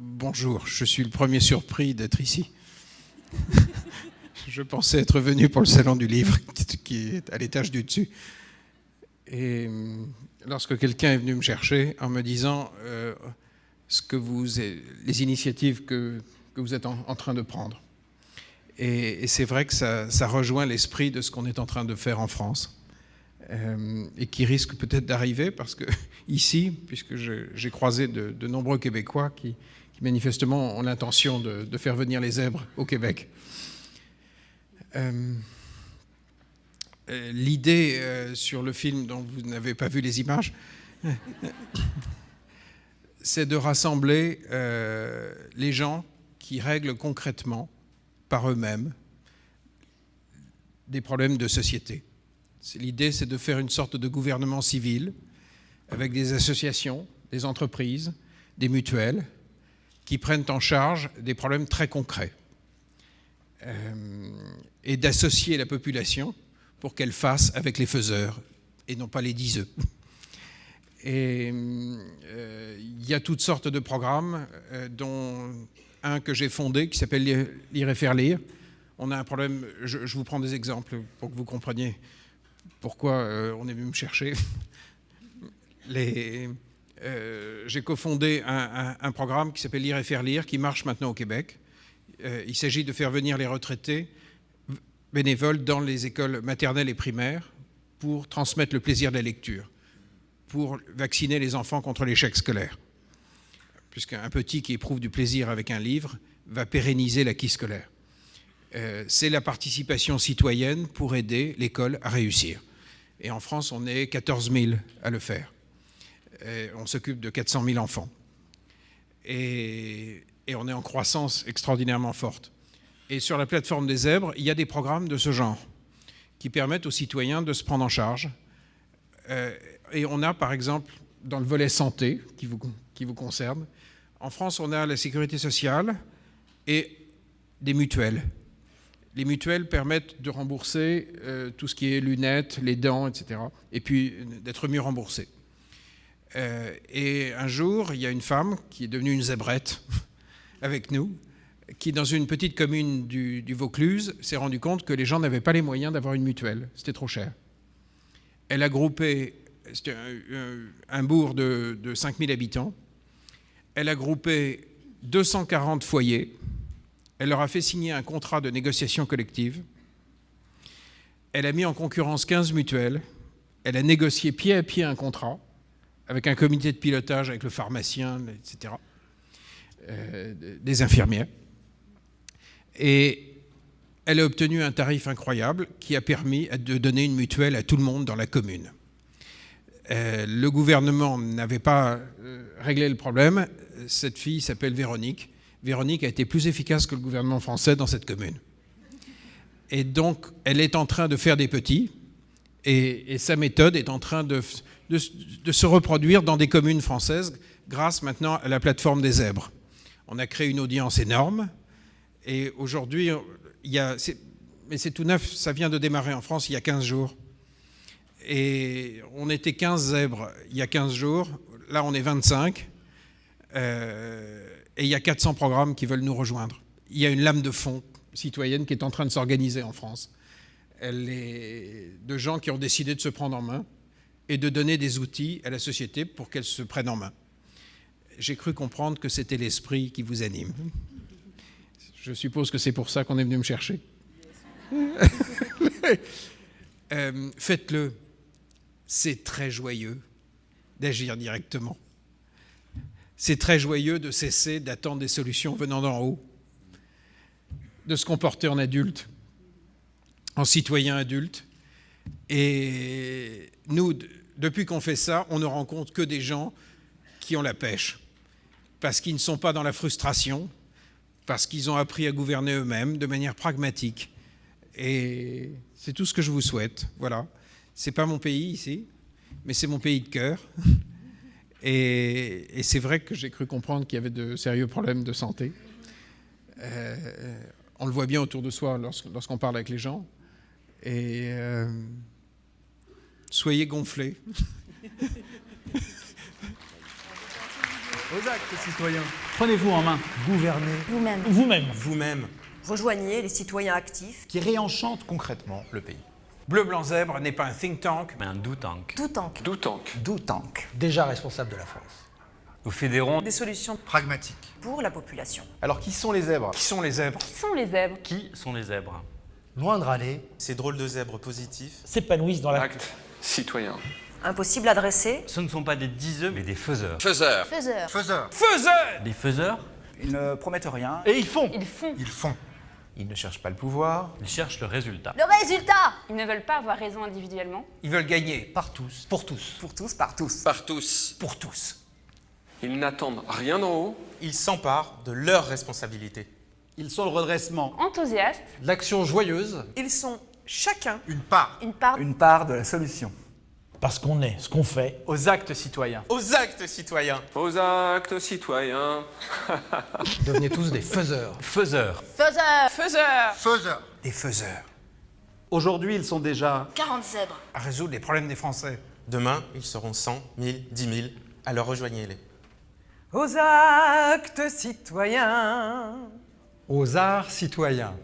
Bonjour, je suis le premier surpris d'être ici. Je pensais être venu pour le salon du livre qui est à l'étage du dessus. Et lorsque quelqu'un est venu me chercher en me disant les initiatives que vous êtes en train de prendre. Et c'est vrai que ça rejoint l'esprit de ce qu'on est en train de faire en France. Et qui risque peut-être d'arriver parce que ici, puisque j'ai croisé de nombreux Québécois qui manifestement ont l'intention de faire venir les zèbres au Québec. L'idée sur le film dont vous n'avez pas vu les images, c'est de rassembler les gens qui règlent concrètement par eux-mêmes des problèmes de société. L'idée, c'est de faire une sorte de gouvernement civil avec des associations, des entreprises, des mutuelles qui prennent en charge des problèmes très concrets et d'associer la population pour qu'elle fasse avec les faiseurs et non pas les diseux. Et il y a toutes sortes de programmes, dont un que j'ai fondé qui s'appelle Lire et faire lire. On a un problème, je vous prends des exemples pour que vous compreniez pourquoi on est venu me chercher. J'ai cofondé un programme qui s'appelle Lire et faire lire, qui marche maintenant au Québec. Il s'agit de faire venir les retraités bénévoles dans les écoles maternelles et primaires pour transmettre le plaisir de la lecture, pour vacciner les enfants contre l'échec scolaire. Puisqu'un petit qui éprouve du plaisir avec un livre va pérenniser l'acquis scolaire. C'est la participation citoyenne pour aider l'école à réussir. Et en France, on est 14 000 à le faire. On s'occupe de 400 000 enfants. Et on est en croissance extraordinairement forte. Et sur la plateforme des zèbres, il y a des programmes de ce genre qui permettent aux citoyens de se prendre en charge. Et on a, par exemple, dans le volet santé qui vous concerne, en France, on a la sécurité sociale et des mutuelles. Les mutuelles permettent de rembourser tout ce qui est lunettes, les dents, etc. Et puis d'être mieux remboursé. Et un jour, il y a une femme qui est devenue une zébrette avec nous, qui, dans une petite commune du Vaucluse, s'est rendue compte que les gens n'avaient pas les moyens d'avoir une mutuelle. C'était trop cher. Elle a groupé, c'était un bourg de 5000 habitants, elle a groupé 240 foyers. Elle leur a fait signer un contrat de négociation collective. Elle a mis en concurrence 15 mutuelles. Elle a négocié pied à pied un contrat avec un comité de pilotage, avec le pharmacien, etc., des infirmières. Et elle a obtenu un tarif incroyable qui a permis de donner une mutuelle à tout le monde dans la commune. Le gouvernement n'avait pas réglé le problème. Cette fille s'appelle Véronique. Véronique a été plus efficace que le gouvernement français dans cette commune. Et donc, elle est en train de faire des petits, et sa méthode est en train de se reproduire dans des communes françaises grâce maintenant à la plateforme des zèbres. On a créé une audience énorme, et aujourd'hui, mais c'est tout neuf, ça vient de démarrer en France il y a 15 jours. Et on était 15 zèbres il y a 15 jours, là on est 25. Et il y a 400 programmes qui veulent nous rejoindre. Il y a une lame de fond citoyenne qui est en train de s'organiser en France. Elle est de gens qui ont décidé de se prendre en main et de donner des outils à la société pour qu'elle se prenne en main. J'ai cru comprendre que c'était l'esprit qui vous anime. Je suppose que c'est pour ça qu'on est venu me chercher. Faites-le. C'est très joyeux d'agir directement. C'est très joyeux de cesser d'attendre des solutions venant d'en haut, de se comporter en adulte, en citoyen adulte. Et nous, depuis qu'on fait ça, on ne rencontre que des gens qui ont la pêche, parce qu'ils ne sont pas dans la frustration, parce qu'ils ont appris à gouverner eux-mêmes de manière pragmatique. Et c'est tout ce que je vous souhaite. Voilà. C'est pas mon pays ici, mais c'est mon pays de cœur. Et c'est vrai que j'ai cru comprendre qu'il y avait de sérieux problèmes de santé. On le voit bien autour de soi lorsqu'on parle avec les gens. Et soyez gonflés. Aux actes citoyens. Prenez-vous en main. Gouverner. Vous-même. Vous-même. Vous-même. Rejoignez les citoyens actifs. Qui réenchantent concrètement le pays. Bleu, blanc, zèbre n'est pas un think tank, Mais un do-tank. Tout tank. Doutank. Déjà responsable de la France. Nous fédérons Des solutions Pragmatique. pour la population. Alors qui sont les zèbres? qui sont les zèbres. Qui sont les zèbres? qui sont les zèbres. Loin de râler. Ces drôles de zèbres positifs. S'épanouissent dans la... Acte citoyen. Impossible à dresser. Ce ne sont pas des diseux, mais des faiseurs. Faiseur. Faiseur. Faiseur. Des faiseurs, Ils ne promettent rien. Et ils font. Ils font. Ils font. Ils ne cherchent pas le pouvoir. ils cherchent le résultat. Le résultat. Ils ne veulent pas avoir raison individuellement. Ils veulent gagner. Par tous. Pour tous. Pour tous, par tous. Par tous. Pour tous. Ils n'attendent rien d'en haut. Ils s'emparent de leurs responsabilités. Ils sont le redressement. Enthousiastes, L'action joyeuse. Ils sont chacun Une part. une part. Une part de la solution. Parce qu'on est ce qu'on fait. Aux actes citoyens. Aux actes citoyens. Aux actes citoyens. Devenez tous des faiseurs. Faiseurs. Faiseur. faiseurs, Faiseurs. Des faiseurs. Aujourd'hui, ils sont déjà... 40 zèbres. À résoudre les problèmes des Français. Demain, ils seront 100, 1000, 10 000. Alors rejoignez-les. Aux actes citoyens. Aux arts citoyens.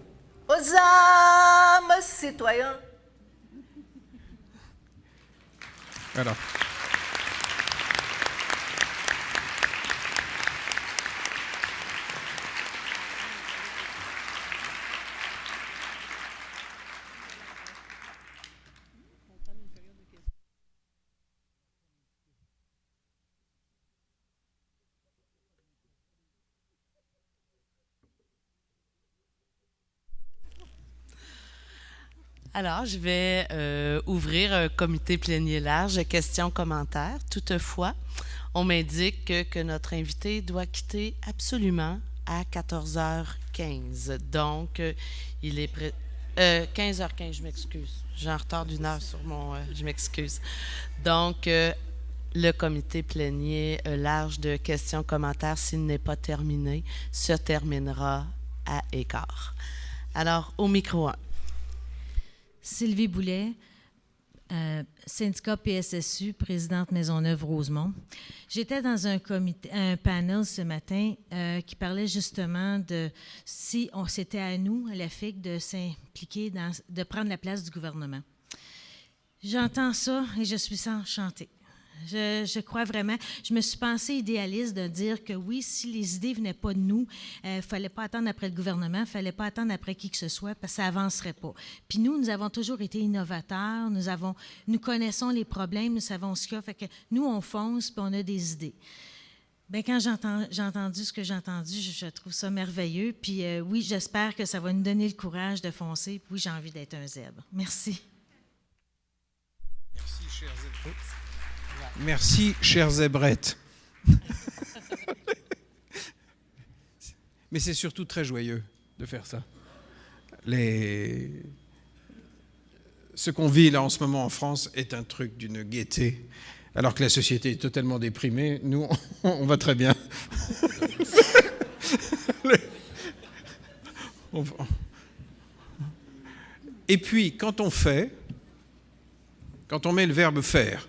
Aux âmes citoyens. Voilà. Alors, je vais ouvrir un comité plénier large, questions-commentaires. Toutefois, on m'indique que notre invité doit quitter absolument à 14h15. Donc, il est prêt. 15h15, je m'excuse. J'ai un retard d'une heure sur mon... je m'excuse. Donc, le comité plénier large de questions-commentaires, s'il n'est pas terminé, se terminera à écart. Alors, au micro 1. Sylvie Boulet, syndicat PSSU, présidente Maisonneuve-Rosemont. J'étais dans un panel ce matin qui parlait justement de si c'était à nous, à la FIC, de s'impliquer, de prendre la place du gouvernement. J'entends ça et je suis enchantée. Je crois vraiment. Je me suis pensée idéaliste de dire que oui, si les idées ne venaient pas de nous, il ne fallait pas attendre après le gouvernement, il ne fallait pas attendre après qui que ce soit, parce que ça n'avancerait pas. Puis nous avons toujours été innovateurs, nous connaissons les problèmes, nous savons ce qu'il y a, fait que nous, on fonce, puis on a des idées. Bien, quand j'ai entendu ce que j'ai entendu, je trouve ça merveilleux. Puis oui, j'espère que ça va nous donner le courage de foncer. Puis oui, j'ai envie d'être un zèbre. Merci. Merci, chers zèbres. Merci, chère zébrette. Mais c'est surtout très joyeux de faire ça. Ce qu'on vit là en ce moment en France est un truc d'une gaieté, alors que la société est totalement déprimée. Nous, on va très bien. Et puis, quand on met le verbe faire,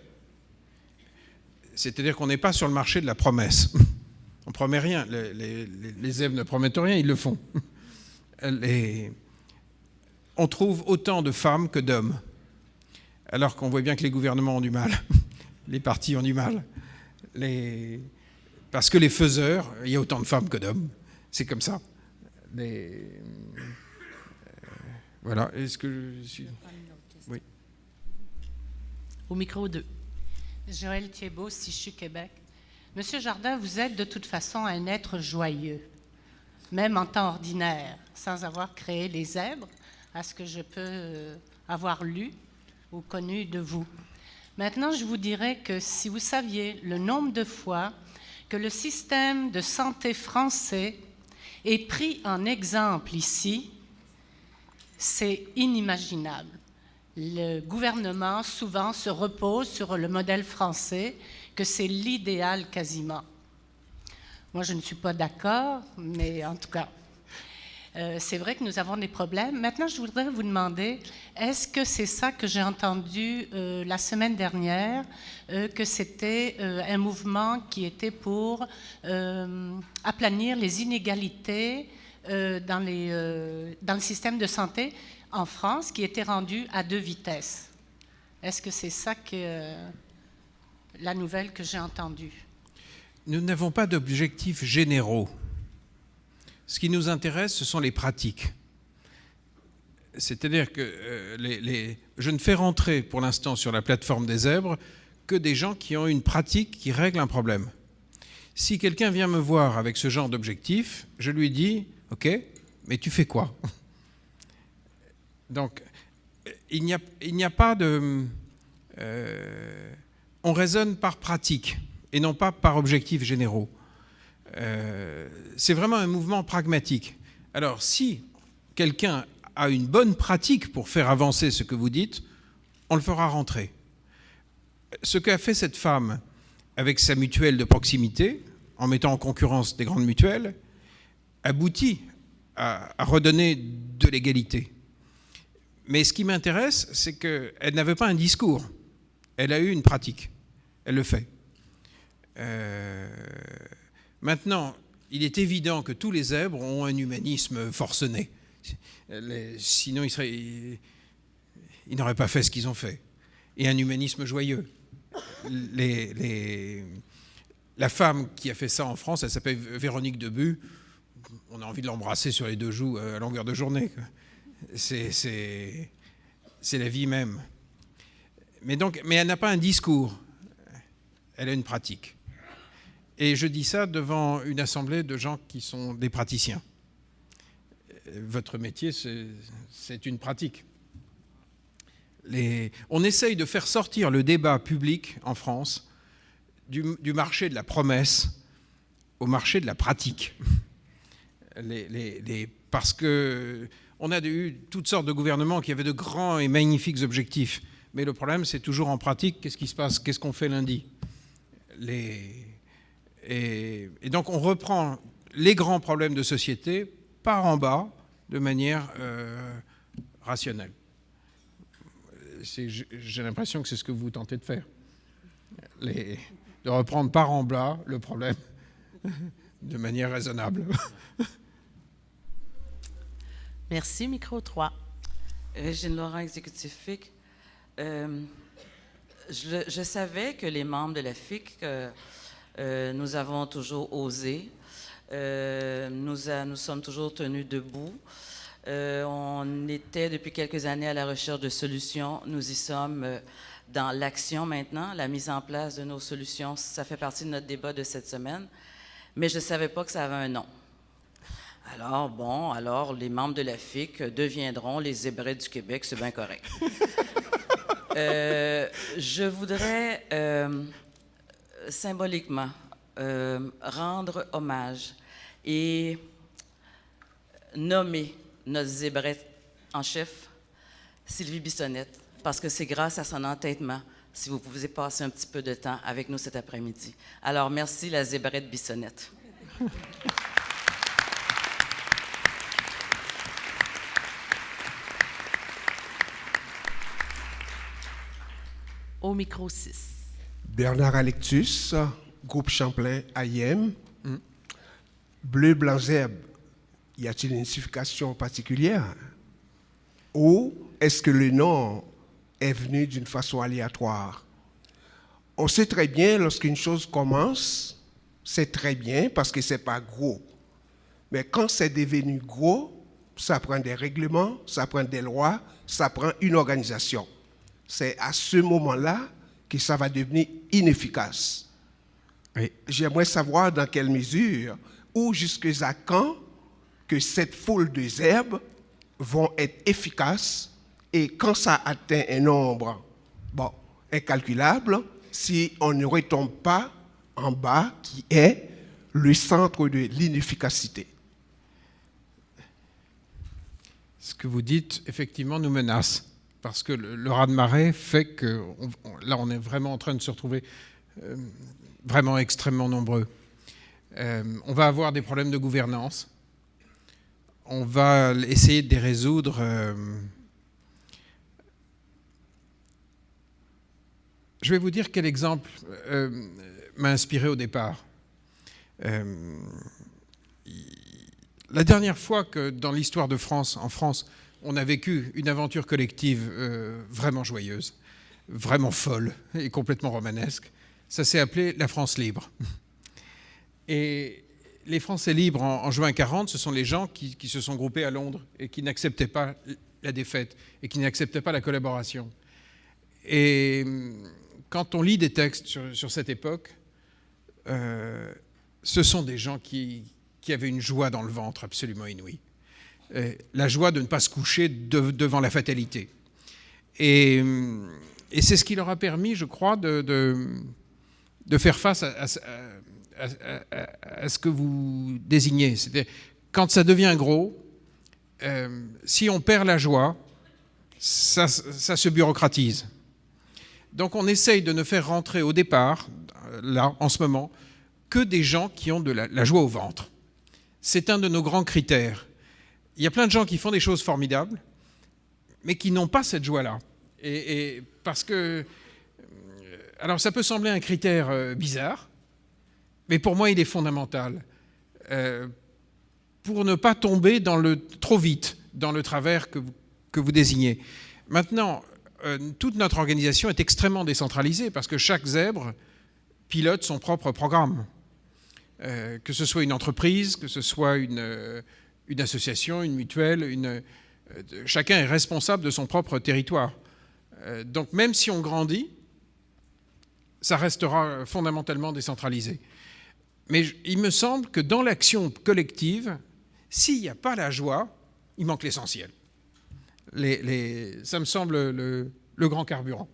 c'est-à-dire qu'on n'est pas sur le marché de la promesse. On ne promet rien. Les zèbres ne promettent rien, ils le font. On trouve autant de femmes que d'hommes, alors qu'on voit bien que les gouvernements ont du mal. Les partis ont du mal. Parce que les faiseurs, il y a autant de femmes que d'hommes. C'est comme ça. Voilà. Est-ce que je suis... Oui. Au micro 2. Joël Thiebaud, Sichu, Québec. Monsieur Jardin, vous êtes de toute façon un être joyeux, même en temps ordinaire, sans avoir créé les zèbres, à ce que je peux avoir lu ou connu de vous. Maintenant, je vous dirais que si vous saviez le nombre de fois que le système de santé français est pris en exemple ici, c'est inimaginable. Le gouvernement, souvent, se repose sur le modèle français, que c'est l'idéal quasiment. Moi, je ne suis pas d'accord, mais en tout cas. C'est vrai que nous avons des problèmes. Maintenant, je voudrais vous demander, est-ce que c'est ça que j'ai entendu la semaine dernière, que c'était un mouvement qui était pour aplanir les inégalités dans le système de santé en France, qui était rendu à 2 vitesses? Est-ce que c'est ça que la nouvelle que j'ai entendue? Nous n'avons pas d'objectifs généraux. Ce qui nous intéresse, ce sont les pratiques. C'est-à-dire que je ne fais rentrer pour l'instant sur la plateforme des zèbres que des gens qui ont une pratique qui règle un problème. Si quelqu'un vient me voir avec ce genre d'objectif, je lui dis « Ok, mais tu fais quoi ?» Donc, il n'y a pas de... on raisonne par pratique et non pas par objectifs généraux. C'est vraiment un mouvement pragmatique. Alors, si quelqu'un a une bonne pratique pour faire avancer ce que vous dites, on le fera rentrer. Ce qu'a fait cette femme avec sa mutuelle de proximité, en mettant en concurrence des grandes mutuelles, aboutit à redonner de l'égalité. Mais ce qui m'intéresse, c'est qu'elle n'avait pas un discours. Elle a eu une pratique. Elle le fait. Maintenant, il est évident que tous les zèbres ont un humanisme forcené. Sinon, ils n'auraient pas fait ce qu'ils ont fait. Et un humanisme joyeux. La femme qui a fait ça en France, elle s'appelle Véronique Debu. On a envie de l'embrasser sur les 2 joues à longueur de journée. C'est la vie même. Mais elle n'a pas un discours. Elle a une pratique. Et je dis ça devant une assemblée de gens qui sont des praticiens. Votre métier, c'est une pratique. On essaye de faire sortir le débat public en France du marché de la promesse au marché de la pratique. Parce qu'on a eu toutes sortes de gouvernements qui avaient de grands et magnifiques objectifs. Mais le problème, c'est toujours en pratique, qu'est-ce qui se passe? Qu'est-ce qu'on fait lundi? Et donc, on reprend les grands problèmes de société par en bas, de manière rationnelle. J'ai l'impression que c'est ce que vous tentez de faire. De reprendre par en bas le problème de manière raisonnable. Merci. Micro 3. Régine Laurent, exécutif FIC. Je savais que les membres de la FIC, nous avons toujours osé. Nous sommes toujours tenus debout. On était depuis quelques années à la recherche de solutions. Nous y sommes dans l'action maintenant. La mise en place de nos solutions, ça fait partie de notre débat de cette semaine. Mais je ne savais pas que ça avait un nom. Alors les membres de la FIC deviendront les zébrettes du Québec, c'est bien correct. Je voudrais symboliquement rendre hommage et nommer notre zébrette en chef, Sylvie Bissonnette, parce que c'est grâce à son entêtement si vous pouvez passer un petit peu de temps avec nous cet après-midi. Alors, merci la zébrette Bissonnette. Au micro 6. Bernard Alectus, groupe Champlain AIM. Bleu, blanc, zèbre, y a-t-il une signification particulière? Ou est-ce que le nom est venu d'une façon aléatoire? On sait très bien, lorsqu'une chose commence, c'est très bien parce que ce n'est pas gros. Mais quand c'est devenu gros, ça prend des règlements, ça prend des lois, ça prend une organisation. C'est à ce moment-là que ça va devenir inefficace. Oui. J'aimerais savoir dans quelle mesure ou jusqu'à quand que cette foule de zèbres vont être efficaces et quand ça atteint un nombre incalculable, si on ne retombe pas en bas, qui est le centre de l'inefficacité. Ce que vous dites, effectivement, nous menace. Parce que le raz-de-marée fait que là, on est vraiment en train de se retrouver vraiment extrêmement nombreux. On va avoir des problèmes de gouvernance. on va essayer de les résoudre. Je vais vous dire quel exemple m'a inspiré au départ. La dernière fois que dans l'histoire de France, en France, on a vécu une aventure collective vraiment joyeuse, vraiment folle et complètement romanesque, ça s'est appelé la France libre. Et les Français libres en juin 40, ce sont les gens qui se sont groupés à Londres et qui n'acceptaient pas la défaite et qui n'acceptaient pas la collaboration. Et quand on lit des textes sur cette époque, ce sont des gens qui avaient une joie dans le ventre absolument inouïe. La joie de ne pas se coucher devant la fatalité. Et c'est ce qui leur a permis, je crois, de faire face à ce que vous désignez. C'est-à-dire, quand ça devient gros, si on perd la joie, ça se bureaucratise. Donc on essaye de ne faire rentrer au départ, là, en ce moment, que des gens qui ont de la joie au ventre. C'est un de nos grands critères. Il y a plein de gens qui font des choses formidables, mais qui n'ont pas cette joie-là. Et parce que... Alors ça peut sembler un critère bizarre, mais pour moi il est fondamental. Pour ne pas tomber trop vite dans le travers que vous désignez. Maintenant, toute notre organisation est extrêmement décentralisée parce que chaque zèbre pilote son propre programme. Que ce soit une entreprise, que ce soit une association, une mutuelle, chacun est responsable de son propre territoire. Donc même si on grandit, ça restera fondamentalement décentralisé. Mais il me semble que dans l'action collective, s'il n'y a pas la joie, il manque l'essentiel. Ça me semble le grand carburant.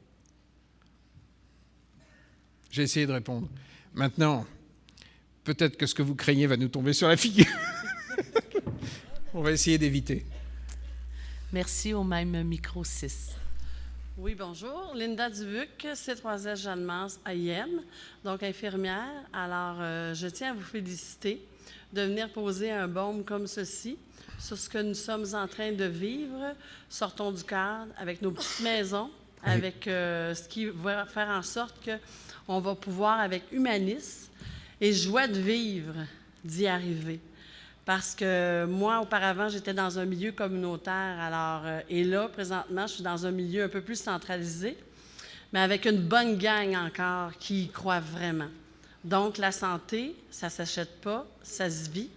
J'ai essayé de répondre. Maintenant, peut-être que ce que vous craignez va nous tomber sur la figure. On va essayer d'éviter. Merci, au même micro 6. Oui, bonjour. Linda Dubuc, C3S Jeanne-Mance, AIM, donc infirmière. Alors, je tiens à vous féliciter de venir poser un baume comme ceci sur ce que nous sommes en train de vivre. Sortons du cadre avec nos petites maisons, avec ce qui va faire en sorte qu'on va pouvoir, avec humanisme et joie de vivre, d'y arriver. Parce que moi, auparavant, j'étais dans un milieu communautaire. Alors, et là, présentement, je suis dans un milieu un peu plus centralisé, mais avec une bonne gang encore qui y croit vraiment. Donc, la santé, ça ne s'achète pas, ça se vit.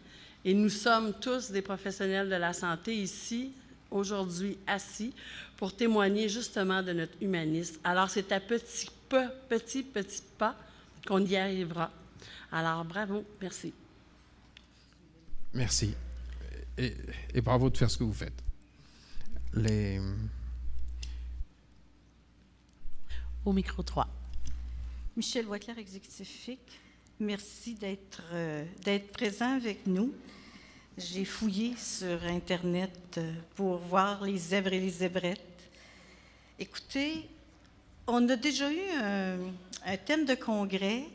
Et nous sommes tous des professionnels de la santé ici, aujourd'hui, assis, pour témoigner justement de notre humanisme. Alors, c'est à petit pas qu'on y arrivera. Alors, bravo, merci. Merci. Et bravo de faire ce que vous faites. Au micro 3. Michel Waclair, exécutif FIC. Merci d'être présent avec nous. J'ai fouillé sur Internet pour voir les zèbres et les zébrettes. Écoutez, on a déjà eu un thème de congrès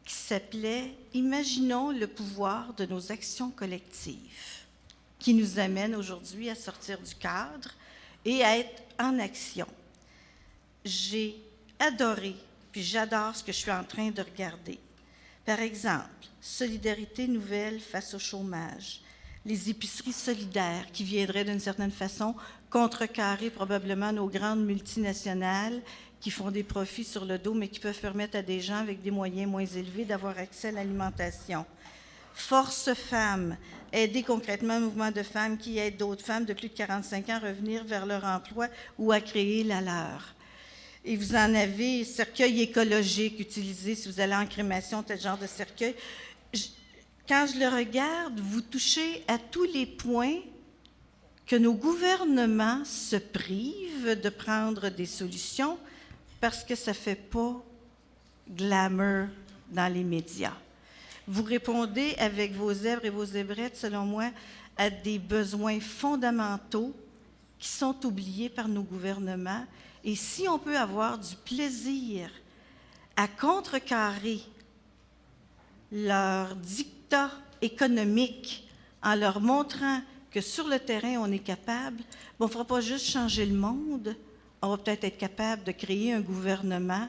qui s'appelait « Imaginons le pouvoir de nos actions collectives », qui nous amène aujourd'hui à sortir du cadre et à être en action. J'ai adoré, puis j'adore ce que je suis en train de regarder. Par exemple, solidarité nouvelle face au chômage, les épiceries solidaires qui viendraient d'une certaine façon contrecarrer probablement nos grandes multinationales qui font des profits sur le dos, mais qui peuvent permettre à des gens avec des moyens moins élevés d'avoir accès à l'alimentation. Force Femmes, aider concrètement un mouvement de femmes qui aident d'autres femmes de plus de 45 ans à revenir vers leur emploi ou à créer la leur. Et vous en avez, cercueil écologique utilisé si vous allez en crémation, tel genre de cercueil. Quand je le regarde, vous touchez à tous les points que nos gouvernements se privent de prendre des solutions parce que ça ne fait pas glamour dans les médias. Vous répondez avec vos zèbres et vos zébrettes, selon moi, à des besoins fondamentaux qui sont oubliés par nos gouvernements. Et si on peut avoir du plaisir à contrecarrer leur dictat économique en leur montrant que sur le terrain, on est capable. Bon, on ne fera pas juste changer le monde, on va peut-être être capable de créer un gouvernement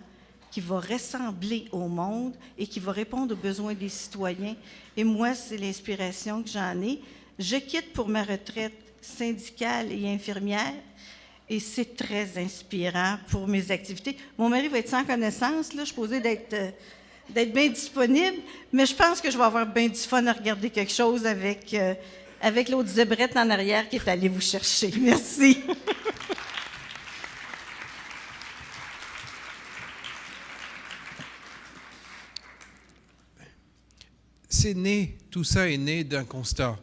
qui va ressembler au monde et qui va répondre aux besoins des citoyens. Et moi, c'est l'inspiration que j'en ai. Je quitte pour ma retraite syndicale et infirmière et c'est très inspirant pour mes activités. Mon mari va être sans connaissance, là, je suis posée d'être bien disponible, mais je pense que je vais avoir bien du fun à regarder quelque chose avec l'autre zébrette en arrière qui est allée vous chercher. Merci. Tout ça est né d'un constat.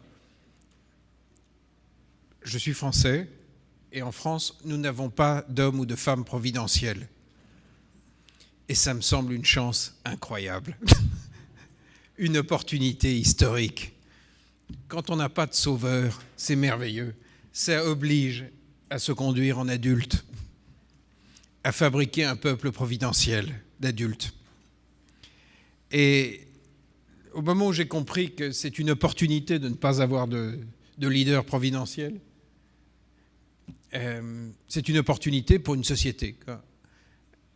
Je suis français, et en France, nous n'avons pas d'hommes ou de femmes providentiels. Et ça me semble une chance incroyable, une opportunité historique. Quand on n'a pas de sauveur, c'est merveilleux. Ça oblige à se conduire en adulte, à fabriquer un peuple providentiel d'adultes. Et au moment où j'ai compris que c'est une opportunité de ne pas avoir de leader providentiel, c'est une opportunité pour une société.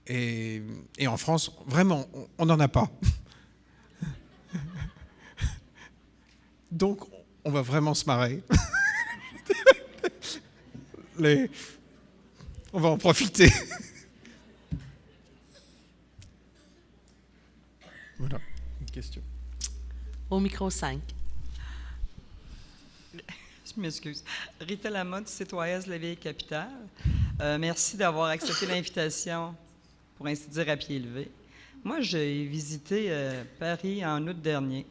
Et en France, vraiment, on n'en a pas. Donc, on va vraiment se marrer. On va en profiter. Voilà, une question. Au micro 5. Je m'excuse. Rita Lamotte, citoyenne de la vieille capitale. Merci d'avoir accepté l'invitation, pour ainsi dire, à pied levé. Moi, j'ai visité Paris en août dernier.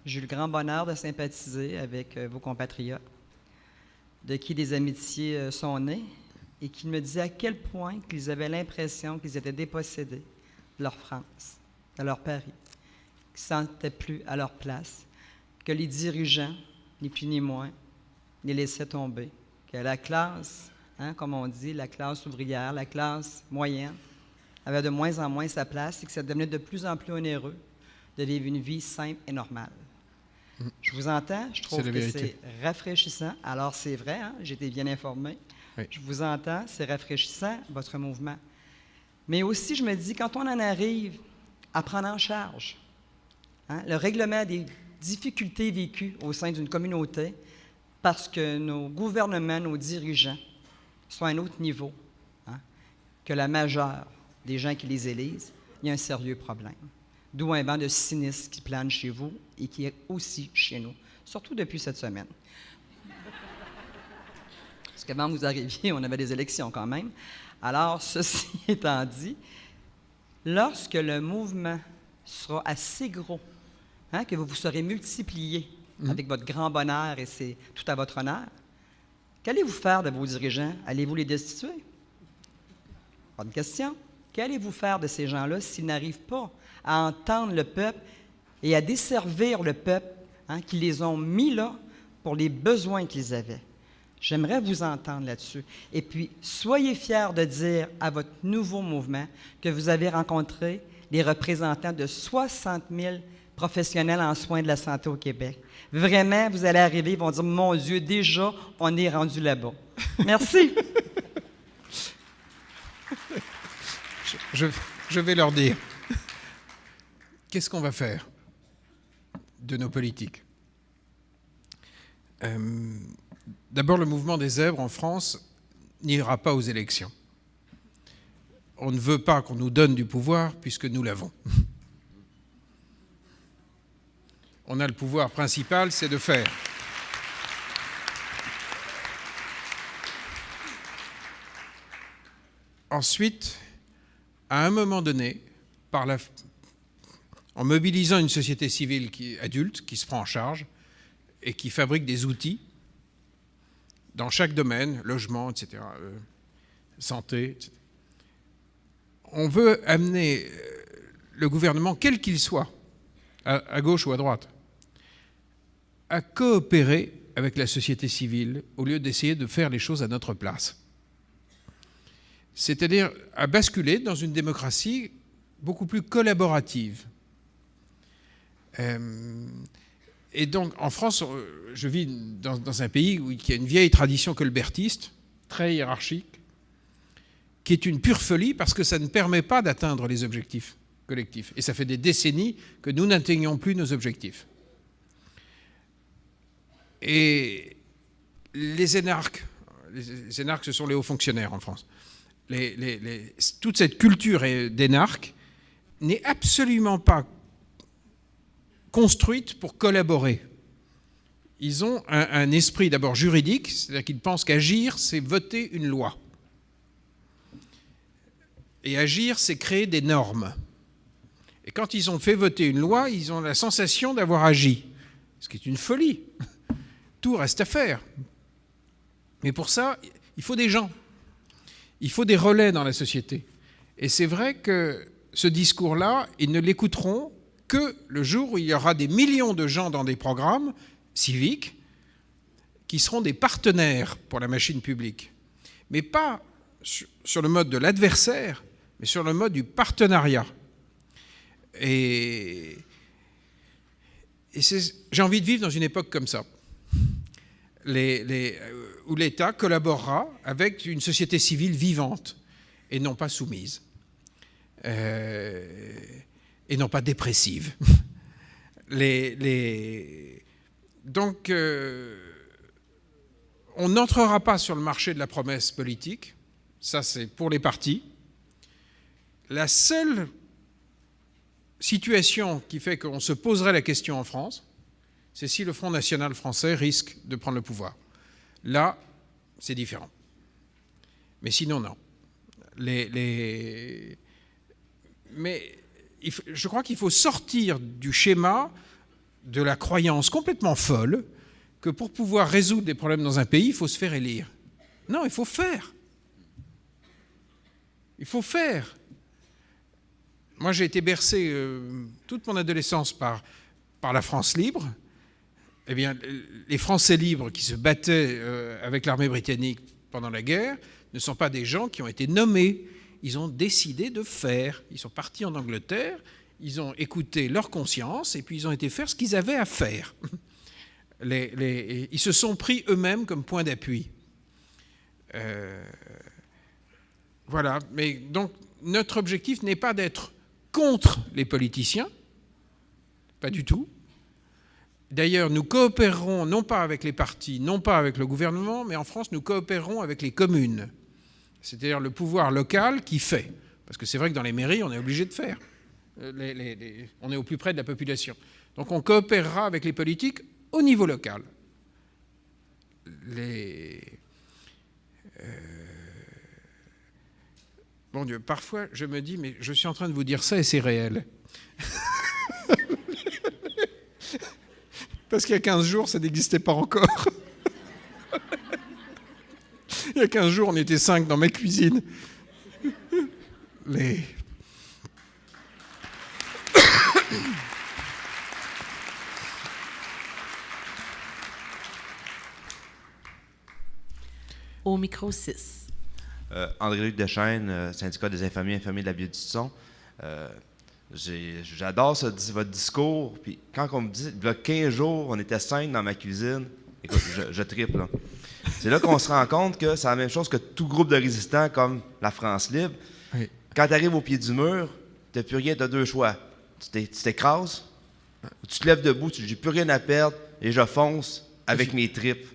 J'ai eu le grand bonheur de sympathiser avec vos compatriotes, de qui des amitiés sont nées, et qui me disaient à quel point qu'ils avaient l'impression qu'ils étaient dépossédés de leur France, de leur Paris, qu'ils ne se sentaient plus à leur place, que les dirigeants, ni plus ni moins, les laissaient tomber, que la classe, comme on dit, la classe ouvrière, la classe moyenne, avait de moins en moins sa place et que ça devenait de plus en plus onéreux de vivre une vie simple et normale. Je vous entends, je trouve que c'est rafraîchissant. Alors, c'est vrai, j'ai été bien informé. Oui. Je vous entends, c'est rafraîchissant, votre mouvement. Mais aussi, je me dis, quand on en arrive à prendre en charge le règlement des difficultés vécues au sein d'une communauté, parce que nos gouvernements, nos dirigeants sont à un autre niveau que la majeure des gens qui les élisent, il y a un sérieux problème. D'où un banc de cynisme qui plane chez vous et qui est aussi chez nous, surtout depuis cette semaine. Parce qu'avant que vous arriviez, on avait des élections quand même. Alors, ceci étant dit, lorsque le mouvement sera assez gros, que vous vous serez multiplié avec votre grand bonheur et c'est tout à votre honneur, qu'allez-vous faire de vos dirigeants? Allez-vous les destituer? Bonne question. Qu'allez-vous faire de ces gens-là s'ils n'arrivent pas à entendre le peuple et à desservir le peuple qui les ont mis là pour les besoins qu'ils avaient? J'aimerais vous entendre là-dessus. Et puis, soyez fiers de dire à votre nouveau mouvement que vous avez rencontré les représentants de 60 000 professionnels en soins de la santé au Québec. Vraiment, vous allez arriver, ils vont dire, mon Dieu, déjà, on est rendu là-bas. Merci. Je vais leur dire, qu'est-ce qu'on va faire de nos politiques? D'abord, le mouvement des zèbres en France n'ira pas aux élections. On ne veut pas qu'on nous donne du pouvoir puisque nous l'avons. On a le pouvoir principal, c'est de faire. Ensuite, à un moment donné, en mobilisant une société civile adulte qui se prend en charge et qui fabrique des outils dans chaque domaine, logement, etc., santé, etc., on veut amener le gouvernement, quel qu'il soit, à gauche ou à droite, à coopérer avec la société civile au lieu d'essayer de faire les choses à notre place. C'est-à-dire à basculer dans une démocratie beaucoup plus collaborative. Et donc, en France, je vis dans un pays qui a une vieille tradition colbertiste, très hiérarchique, qui est une pure folie parce que ça ne permet pas d'atteindre les objectifs collectifs. Et ça fait des décennies que nous n'atteignons plus nos objectifs. Et les énarques, ce sont les hauts fonctionnaires en France. Toute cette culture d'énarques n'est absolument pas construite pour collaborer. Ils ont un esprit d'abord juridique, c'est-à-dire qu'ils pensent qu'agir, c'est voter une loi. Et agir, c'est créer des normes. Et quand ils ont fait voter une loi, ils ont la sensation d'avoir agi, ce qui est une folie. Tout reste à faire. Mais pour ça, il faut des gens. Il faut des relais dans la société. Et c'est vrai que ce discours-là, ils ne l'écouteront que le jour où il y aura des millions de gens dans des programmes civiques qui seront des partenaires pour la machine publique. Mais pas sur le mode de l'adversaire, mais sur le mode du partenariat. Et j'ai envie de vivre dans une époque comme ça, où l'État collaborera avec une société civile vivante et non pas soumise, et non pas dépressive. Donc, on n'entrera pas sur le marché de la promesse politique, ça c'est pour les partis. La seule situation qui fait qu'on se poserait la question en France, c'est si le Front National français risque de prendre le pouvoir. Là, c'est différent. Mais sinon, non. Mais je crois qu'il faut sortir du schéma de la croyance complètement folle que pour pouvoir résoudre des problèmes dans un pays, il faut se faire élire. Non, il faut faire. Il faut faire. Moi, j'ai été bercé toute mon adolescence par la France libre. Eh bien, les Français libres qui se battaient avec l'armée britannique pendant la guerre ne sont pas des gens qui ont été nommés. Ils ont décidé de faire. Ils sont partis en Angleterre, ils ont écouté leur conscience et puis ils ont été faire ce qu'ils avaient à faire. Ils se sont pris eux-mêmes comme point d'appui. Voilà. Mais donc, notre objectif n'est pas d'être contre les politiciens, pas du tout. D'ailleurs, nous coopérerons non pas avec les partis, non pas avec le gouvernement, mais en France, nous coopérerons avec les communes. C'est-à-dire le pouvoir local qui fait. Parce que c'est vrai que dans les mairies, on est obligé de faire. On est au plus près de la population. Donc on coopérera avec les politiques au niveau local. Bon Dieu, parfois je me dis, mais je suis en train de vous dire ça et c'est réel. Parce qu'il y a 15 jours, ça n'existait pas encore. Il y a 15 jours, on était 5 dans ma cuisine. Au micro 6. André-Luc Deschênes, syndicat des infirmiers et infirmiers de la Baie-du-Son. J'adore votre discours. Puis quand on me dit, il y a 15 jours, on était 5 dans ma cuisine, écoute, je triple. Là. C'est là qu'on se rend compte que c'est la même chose que tout groupe de résistants comme la France libre. Oui. Quand tu arrives au pied du mur, tu n'as plus rien, tu as deux choix. Tu t'écrases, ou tu te lèves debout, tu dis, j'ai plus rien à perdre, et je fonce avec mes tripes.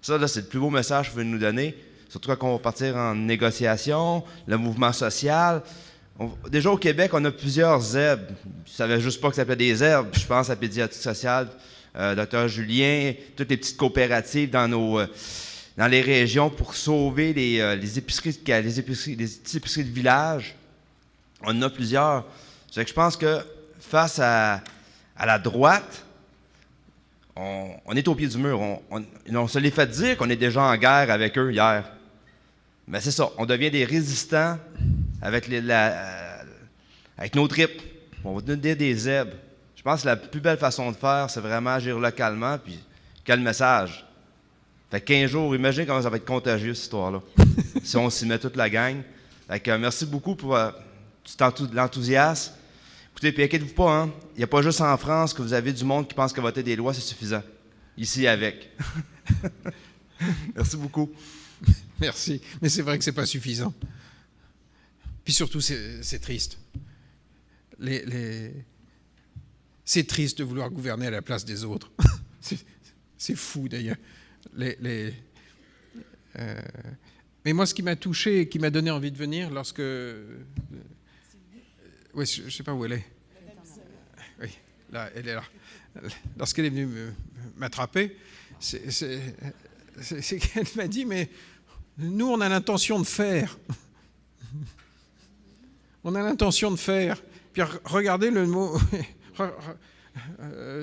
Ça, là, c'est le plus beau message que vous voulez nous donner. Surtout quand on va partir en négociation, le mouvement social. Déjà, au Québec, on a plusieurs ZEB. Je ne savais juste pas que ça s'appelait des ZEB. Je pense à la pédiatrie sociale, Dr Julien, toutes les petites coopératives dans les régions pour sauver les épiceries de village. On en a plusieurs. C'est que je pense que face à la droite, on est au pied du mur. On se l'est fait dire qu'on est déjà en guerre avec eux hier. Mais c'est ça, on devient des résistants avec nos tripes. On va donner des zèbres. Je pense que la plus belle façon de faire, c'est vraiment agir localement, puis quel message. Fait 15 jours, imagine comment ça va être contagieux, cette histoire-là, si on s'y met toute la gang. Fait que, merci beaucoup pour l'enthousiasme. Écoutez, puis inquiétez-vous pas, hein? Il n'y a pas juste en France que vous avez du monde qui pense que voter des lois, c'est suffisant. Ici, avec. Merci beaucoup. Merci. Mais c'est vrai que c'est pas suffisant. Puis surtout, c'est triste. C'est triste de vouloir gouverner à la place des autres. C'est fou, d'ailleurs. Mais moi, ce qui m'a touché et qui m'a donné envie de venir lorsque... Oui, je ne sais pas où elle est. Oui, là, elle est là. Lorsqu'elle est venue m'attraper, c'est qu'elle m'a dit, mais nous, on a l'intention de faire. On a l'intention de faire. Puis regardez le mot,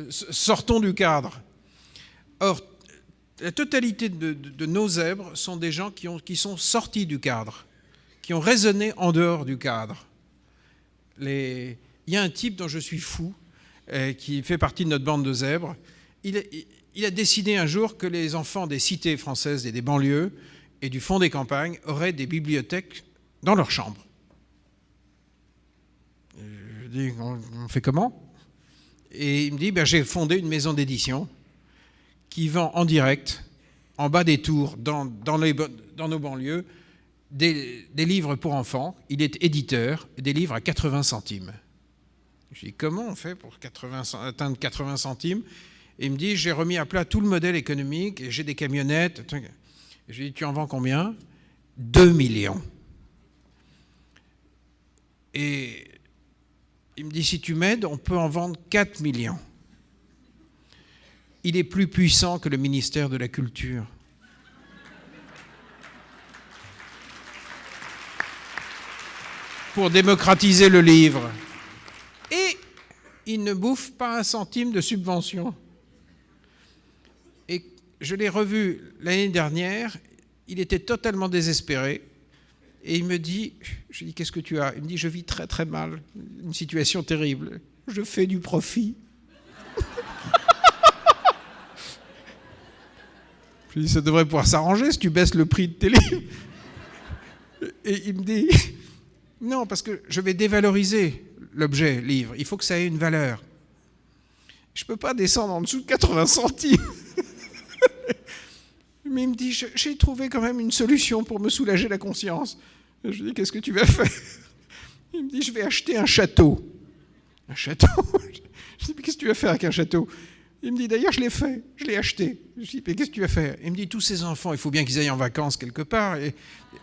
sortons du cadre. Or, la totalité de nos zèbres sont des gens qui sont sortis du cadre, qui ont raisonné en dehors du cadre. Il y a un type dont je suis fou, qui fait partie de notre bande de zèbres. Il a décidé un jour que les enfants des cités françaises et des banlieues et du fond des campagnes auraient des bibliothèques dans leur chambre. Je dis, on fait comment? Et il me dit, j'ai fondé une maison d'édition qui vend en direct, en bas des tours, dans nos banlieues, des livres pour enfants. Il est éditeur, des livres à 80 centimes. Je dis, comment on fait pour atteindre 80 centimes? Et il me dit, j'ai remis à plat tout le modèle économique, et j'ai des camionnettes. Et je lui dis, tu en vends combien? 2 millions. Et il me dit, si tu m'aides, on peut en vendre 4 millions. Il est plus puissant que le ministère de la Culture. Pour démocratiser le livre. Et il ne bouffe pas un centime de subvention. Et je l'ai revu l'année dernière, il était totalement désespéré. Et il me dit, je lui dis, qu'est-ce que tu as? Il me dit, je vis très très mal, une situation terrible. Je fais du profit. Je lui dis, ça devrait pouvoir s'arranger si tu baisses le prix de tes livres. Et il me dit, non, parce que je vais dévaloriser l'objet livre. Il faut que ça ait une valeur. Je ne peux pas descendre en dessous de 80 centimes. Mais il me dit, j'ai trouvé quand même une solution pour me soulager la conscience. Je lui dis, qu'est-ce que tu vas faire? Il me dit, je vais acheter un château. Un château? Je dis, mais qu'est-ce que tu vas faire avec un château? Il me dit, d'ailleurs, je l'ai fait, je l'ai acheté. Je dis, mais qu'est-ce que tu vas faire? Il me dit, tous ces enfants, il faut bien qu'ils aillent en vacances quelque part, et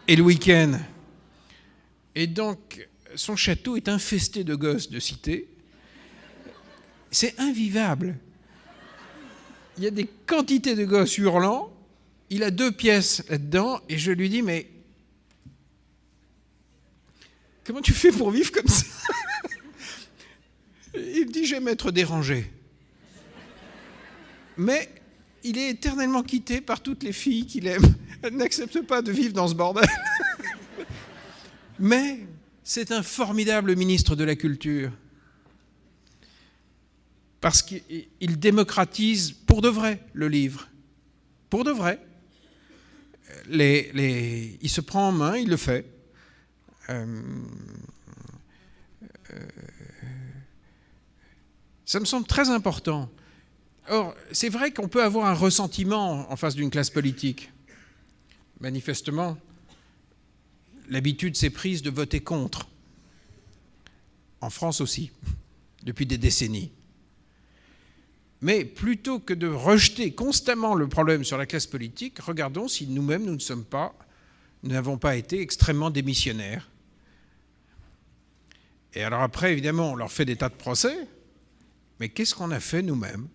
le week-end. Et donc, son château est infesté de gosses de cité. C'est invivable. Il y a des quantités de gosses hurlants. Il a 2 pièces là-dedans, et je lui dis, mais comment tu fais pour vivre comme ça? Il me dit, j'aime être dérangé. Mais il est éternellement quitté par toutes les filles qu'il aime. Elle n'accepte pas de vivre dans ce bordel. Mais c'est un formidable ministre de la Culture. Parce qu'il démocratise pour de vrai le livre. Pour de vrai. Il se prend en main, il le fait. Ça me semble très important. Or, c'est vrai qu'on peut avoir un ressentiment en face d'une classe politique. Manifestement, l'habitude s'est prise de voter contre. En France aussi, depuis des décennies. Mais plutôt que de rejeter constamment le problème sur la classe politique, regardons si nous-mêmes, nous n'avons pas été extrêmement démissionnaires. Et alors après, évidemment, on leur fait des tas de procès, mais qu'est-ce qu'on a fait nous-mêmes?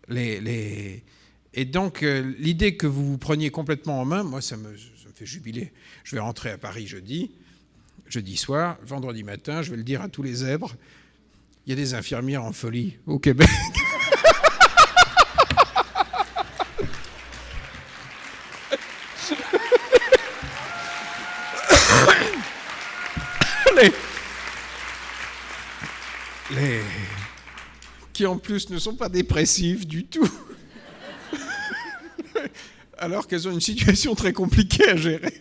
Et donc, l'idée que vous vous preniez complètement en main, moi, ça me fait jubiler. Je vais rentrer à Paris jeudi soir, vendredi matin, je vais le dire à tous les zèbres, il y a des infirmières en folie au Québec. Qui en plus ne sont pas dépressives du tout, alors qu'elles ont une situation très compliquée à gérer.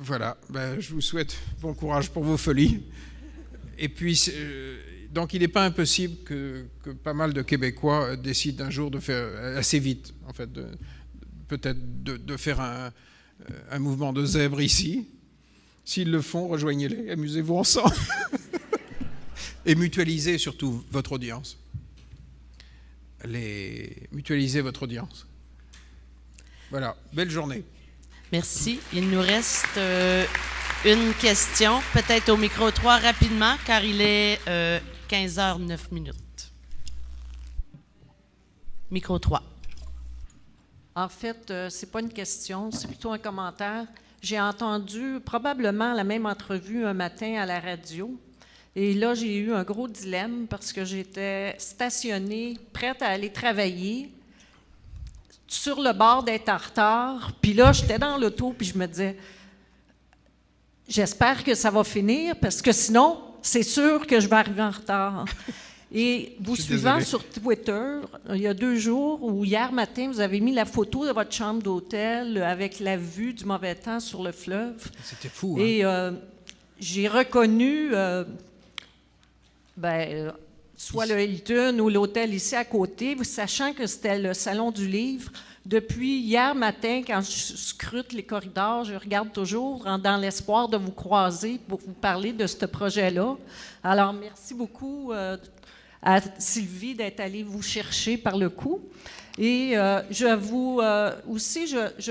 Voilà, ben, je vous souhaite bon courage pour vos folies. Et puis, donc il n'est pas impossible que pas mal de Québécois décident un jour de faire, assez vite, en fait, peut-être de faire un mouvement de zèbres ici. S'ils le font, rejoignez-les, amusez-vous ensemble. Et mutualisez surtout votre audience. Mutualisez votre audience. Voilà, belle journée. Merci. Il nous reste une question, peut-être au micro 3 rapidement, car il est 15h09. Micro 3. En fait, c'est pas une question, c'est plutôt un commentaire. J'ai entendu probablement la même entrevue un matin à la radio. Et là, j'ai eu un gros dilemme parce que j'étais stationnée, prête à aller travailler, sur le bord d'être en retard. Puis là, j'étais dans l'auto, puis je me disais, j'espère que ça va finir, parce que sinon, c'est sûr que je vais arriver en retard. Et vous suivant sur Twitter, il y a 2 jours, ou hier matin, vous avez mis la photo de votre chambre d'hôtel avec la vue du mauvais temps sur le fleuve. C'était fou, hein? Et j'ai reconnu... soit le Hilton ou l'hôtel ici à côté, sachant que c'était le Salon du Livre. Depuis hier matin, quand je scrute les corridors, je regarde toujours dans l'espoir de vous croiser pour vous parler de ce projet-là. Alors, merci beaucoup à Sylvie d'être allée vous chercher par le coup. Et je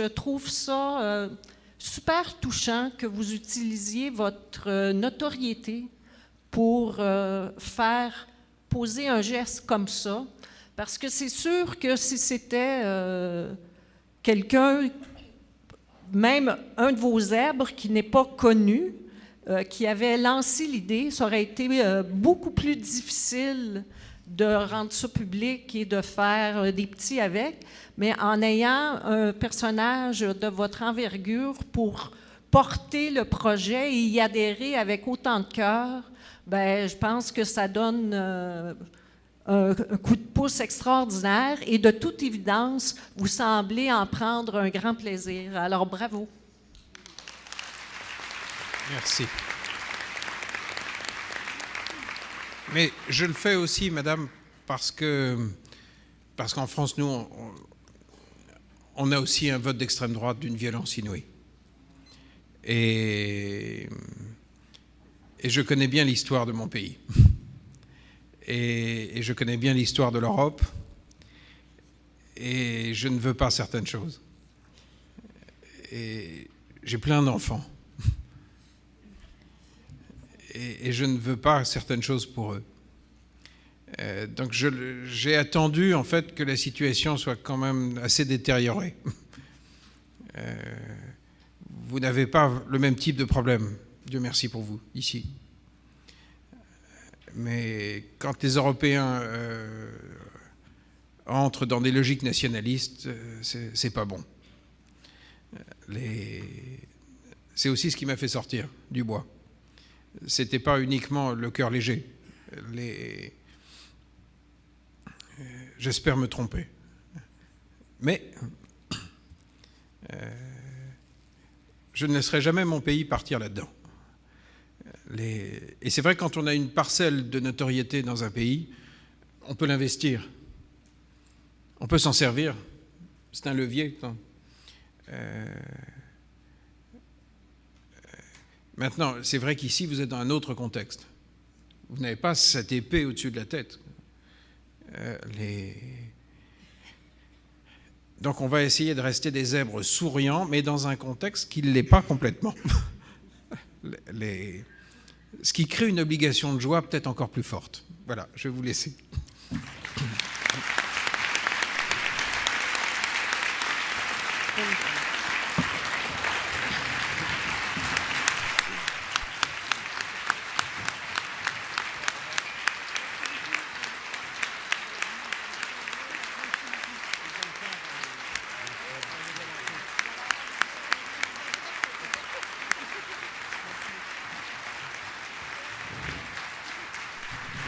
trouve ça super touchant que vous utilisiez votre notoriété pour poser un geste comme ça, parce que c'est sûr que si c'était quelqu'un, même un de vos zèbres qui n'est pas connu, qui avait lancé l'idée, ça aurait été beaucoup plus difficile de rendre ça public et de faire des petits avec, mais en ayant un personnage de votre envergure pour porter le projet et y adhérer avec autant de cœur, ben, je pense que ça donne un coup de pouce extraordinaire et de toute évidence, vous semblez en prendre un grand plaisir. Alors, bravo. Merci. Mais je le fais aussi, madame, parce qu'en France, nous, on a aussi un vote d'extrême droite d'une violence inouïe. Et je connais bien l'histoire de mon pays. Et je connais bien l'histoire de l'Europe. Et je ne veux pas certaines choses. Et j'ai plein d'enfants. Et je ne veux pas certaines choses pour eux. Donc j'ai attendu, en fait, que la situation soit quand même assez détériorée. Vous n'avez pas le même type de problème. Dieu merci pour vous, ici. Mais quand les Européens entrent dans des logiques nationalistes, c'est pas bon. C'est aussi ce qui m'a fait sortir du bois. C'était pas uniquement le cœur léger. J'espère me tromper. Mais je ne laisserai jamais mon pays partir là-dedans. Et c'est vrai que quand on a une parcelle de notoriété dans un pays, on peut l'investir. On peut s'en servir. C'est un levier. Maintenant, c'est vrai qu'ici, vous êtes dans un autre contexte. Vous n'avez pas cette épée au-dessus de la tête. Donc, on va essayer de rester des zèbres souriants, mais dans un contexte qui ne l'est pas complètement. Ce qui crée une obligation de joie peut-être encore plus forte. Voilà, je vais vous laisser. Thank you.